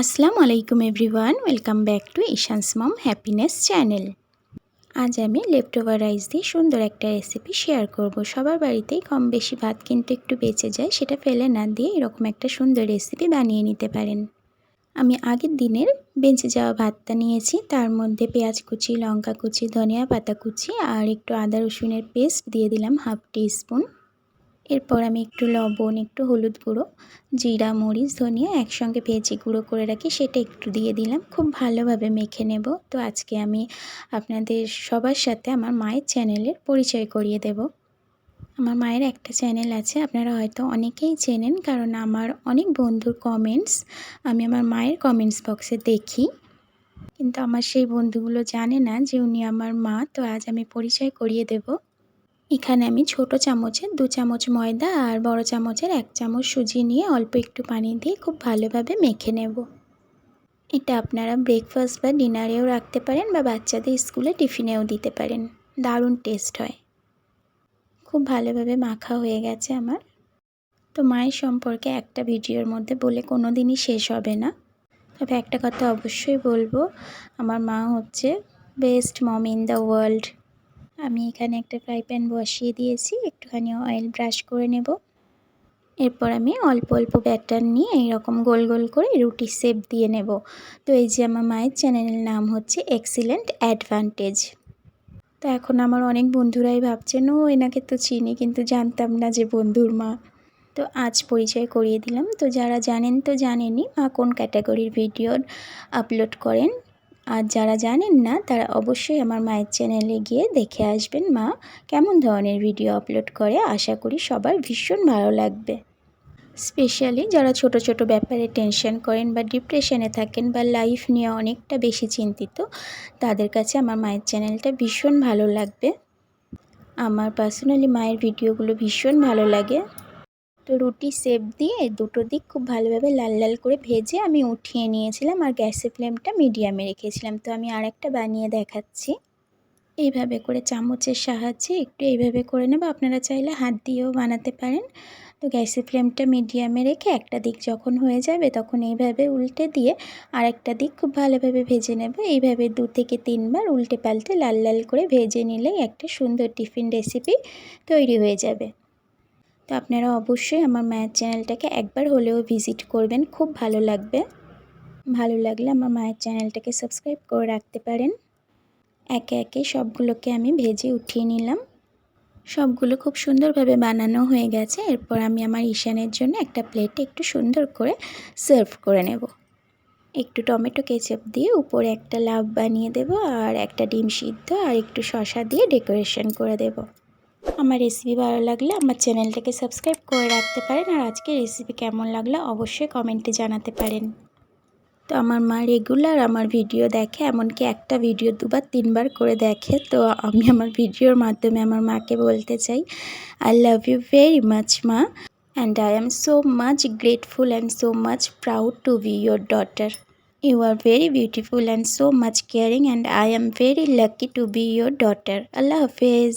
আসসালামু আলাইকুম everyone, welcome back to Ishan's mom happiness channel. আজ আমি লেফটওভার রাইস দিয়ে সুন্দর একটা রেসিপি শেয়ার করব। সবার বাড়িতেই কম বেশি ভাত কিন্তু একটু বেঁচে যায়, সেটা ফেলে না দিয়ে এরকম একটা সুন্দর রেসিপি বানিয়ে নিতে পারেন। আমি আগের দিনের বেঁচে যাওয়া ভাতটা নিয়েছি, তার মধ্যে পেঁয়াজ কুচি, লঙ্কা কুচি, ধনিয়া পাতা কুচি আর একটু আদা রসুনের পেস্ট দিয়ে দিলাম হাফ টিস্পুন। এরপর আমি একটু লবণ, একটু হলুদ গুঁড়ো, জিরা, মরিচ, ধনিয়া একসঙ্গে ভেজে গুঁড়ো করে রাখি, সেটা একটু দিয়ে দিলাম। খুব ভালোভাবে মেখে নেব। তো আজকে আমি আপনাদের সবার সাথে আমার মায়ের চ্যানেলের পরিচয় করিয়ে দেব। আমার মায়ের একটা চ্যানেল আছে, আপনারা হয়তো অনেকেই চেনেন, কারণ আমার অনেক বন্ধুর কমেন্টস আমি আমার মায়ের কমেন্টস বক্সে দেখি, কিন্তু আমার সেই বন্ধুগুলো জানে না যে উনি আমার মা। তো আজ আমি পরিচয় করিয়ে দেব। এখানে আমি ছোট চামচের 2 চামচ ময়দা আর বড় চামচের 1 চামচ সুজি নিয়ে অল্প একটু পানি দিয়ে খুব ভালোভাবে মেখে নেব। এটা আপনারা ব্রেকফাস্ট বা ডিনারেও রাখতে পারেন বা বাচ্চাদের স্কুলে টিফিনেও দিতে পারেন, দারুণ টেস্ট হয়। খুব ভালোভাবে মাখা হয়ে গেছে আমার। তো মায়ের সম্পর্কে একটা ভিডিওর মধ্যে বলে কোনো দিনই শেষ হবে না, তবে একটা কথা অবশ্যই বলবো, আমার মা হচ্ছে best mom in the world. আমি এখানে একটা ফ্রাই প্যান বসিয়ে দিয়েছি, একটুখানি অয়েল ব্রাশ করে নেব। এরপর আমি অল্প অল্প ব্যাটার নিয়ে এইরকম গোল গোল করে রুটি শেপ দিয়ে নেব। তো এই যে আমার মায়ের চ্যানেলের নাম হচ্ছে এক্সিলেন্ট অ্যাডভান্টেজ। তো এখন আমার অনেক বন্ধুরাই ভাবছেন ও এনাকে তো চিনি, কিন্তু জানতাম না যে বন্ধুর মা। তো আজ পরিচয় করিয়ে দিলাম। তো যারা জানেন তো জানেনই মা কোন ক্যাটাগরির ভিডিও আপলোড করেন, আর যারা জানেন না তারা অবশ্যই আমার মায়ের চ্যানেলে গিয়ে দেখে আসবেন মা কেমন ধরনের ভিডিও আপলোড করে। আশা করি সবার ভীষণ ভালো লাগবে। স্পেশালি যারা ছোট ছোট ব্যাপারে টেনশন করেন বা ডিপ্রেশনে থাকেন বা লাইফ নিয়ে অনেকটা বেশি চিন্তিত, তাদের কাছে আমার মায়ের চ্যানেলটা ভীষণ ভালো লাগবে। আমার পার্সোনালি মায়ের ভিডিওগুলো ভীষণ ভালো লাগে। তো রুটি শেপ দিয়ে দুটো দিক খুব ভালোভাবে লাল লাল করে ভেজে আমি উঠিয়ে নিয়েছিলাম আর গ্যাসের ফ্লেমটা মিডিয়ামে রেখেছিলাম। তো আমি আরেকটা বানিয়ে দেখাচ্ছি। এইভাবে করে চামচের সাহায্যে একটু এইভাবে করে নেব, আপনারা চাইলে হাত দিয়েও বানাতে পারেন। তো গ্যাসের ফ্লেমটা মিডিয়ামে রেখে একটা দিক যখন হয়ে যাবে তখন এইভাবে উল্টে দিয়ে আরেকটা দিক খুব ভালোভাবে ভেজে নেব। এইভাবে 2 থেকে 3 বার উল্টে পাল্টে লাল লাল করে ভেজে নিলেই একটা সুন্দর টিফিন রেসিপি তৈরি হয়ে যাবে। তো আপনারা অবশ্যই আমার মায়ের চ্যানেলটাকে একবার হলেও ভিজিট করবেন, খুব ভালো লাগবে। ভালো লাগলে আমার মায়ের চ্যানেলটাকে সাবস্ক্রাইব করে রাখতে পারেন। একে একে সবগুলোকে আমি ভেজে উঠিয়ে নিলাম। সবগুলো খুব সুন্দরভাবে বানানো হয়ে গেছে। এরপর আমি আমার ঈশানের জন্য একটা প্লেটে একটু সুন্দর করে সার্ভ করে নেব। একটু টমেটো কেচাপ দিয়ে উপরে একটা লাভ বানিয়ে দেব, আর একটা ডিম সিদ্ধ আর একটু শসা দিয়ে ডেকোরেশন করে দেব। আমার রেসিপি ভালো লাগলে আমার চ্যানেলটাকে সাবস্ক্রাইব করে রাখতে পারেন, আর আজকের রেসিপি কেমন লাগলো অবশ্যই কমেন্টে জানাতে পারেন। তো আমার মা রেগুলার আমার ভিডিও দেখে, এমনকি একটা ভিডিও 2 বার 3 বার করে দেখে। তো আমি আমার ভিডিওর মাধ্যমে আমার মাকে বলতে চাই, I love you very much মা, and I am so much grateful and so much proud to be your daughter. You are very beautiful and so much caring, and I am very lucky to be your daughter. Allah Hafiz.